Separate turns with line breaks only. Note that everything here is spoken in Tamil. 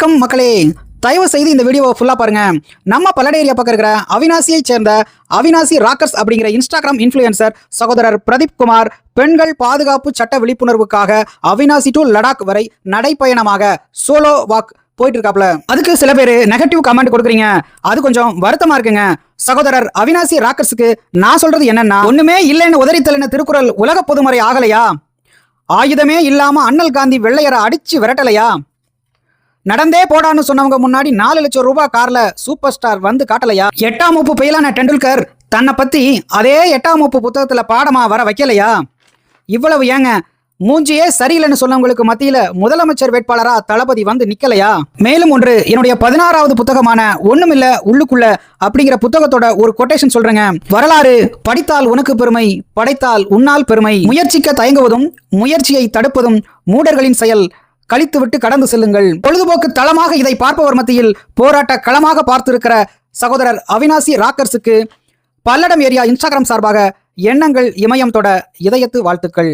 வணக்கம் மக்களே, தயவு செய்து இந்த வீடியோவை ஃபுல்லா பாருங்க. நம்ம பல்லட ஏரியா பக்கம் இருக்கிற அவினாசியை சேர்ந்த அவினாசி ராக்கர்ஸ் அப்படிங்கிற இன்ஸ்டாகிராம் இன்ஃப்ளூயன்சர் சகோதரர் பிரதீப் குமார் பெண்கள் பாதுகாப்பு சட்ட விழிப்புணர்வுக்காக அவினாசி டு லடாக் வரை நடைப்பயணமாக சோலோ வாக் போயிட்டு இருக்காப்ல. அதுக்கு சில பேர் நெகட்டிவ் கமெண்ட் கொடுக்குறீங்க. அது கொஞ்சம் வருத்தமா இருக்குங்க. சகோதரர் அவினாசி ராக்கர்ஸுக்கு நான் சொல்றது என்னன்னா, ஒண்ணுமே இல்லைன்னு உதறித்தல்னு திருக்குறள் உலக பொதுமறை ஆகலையா? ஆயுதமே இல்லாம அண்ணல் காந்தி வெள்ளையரை அடிச்சு விரட்டலையா? நடந்தே போடான்னு சொன்னவங்க முன்னாடி 4 லட்சம் ரூபாய் கார்ல சூப்பர் ஸ்டார் வந்து காட்டலையா? 8ஆம் வகுப்பு பெயிலான டெண்டுல்கர் தன்னை பத்தி அதே 8ஆம் வகுப்பு புத்தகத்துல பாடமா வர வைக்கலையா? இவ்வளவு ஏங்க, மூஞ்சியே சரியில்லைன்னு சொன்னவங்களுக்கு மத்தியில முதலமைச்சர் வேட்பாளரா தளபதி வந்து நிக்கலையா? மேலும் ஒன்று, என்னுடைய 16வது புத்தகமான ஒண்ணுமில்ல உள்ளுக்குள்ள அப்படிங்கிற புத்தகத்தோட ஒரு கொட்டேஷன் சொல்றேங்க. வரலாறு படித்தால் உனக்கு பெருமை, படைத்தால் உன்னால் பெருமை. முயற்சிக்க தயங்குவதும் முயற்சியை தடுப்பதும் மூடர்களின் செயல். கழித்துவிட்டு கடந்து செல்லுங்கள். பொழுதுபோக்கு தளமாக இதை பார்ப்பவர் மத்தியில் போராட்ட களமாக பார்த்திருக்கிற சகோதரர் அவினாசி ராக்கர்ஸுக்கு பல்லடம் ஏரியா இன்ஸ்டாகிராம் சார்பாக எண்ணங்கள் இமயம் தொட இதயத்து வாழ்த்துக்கள்.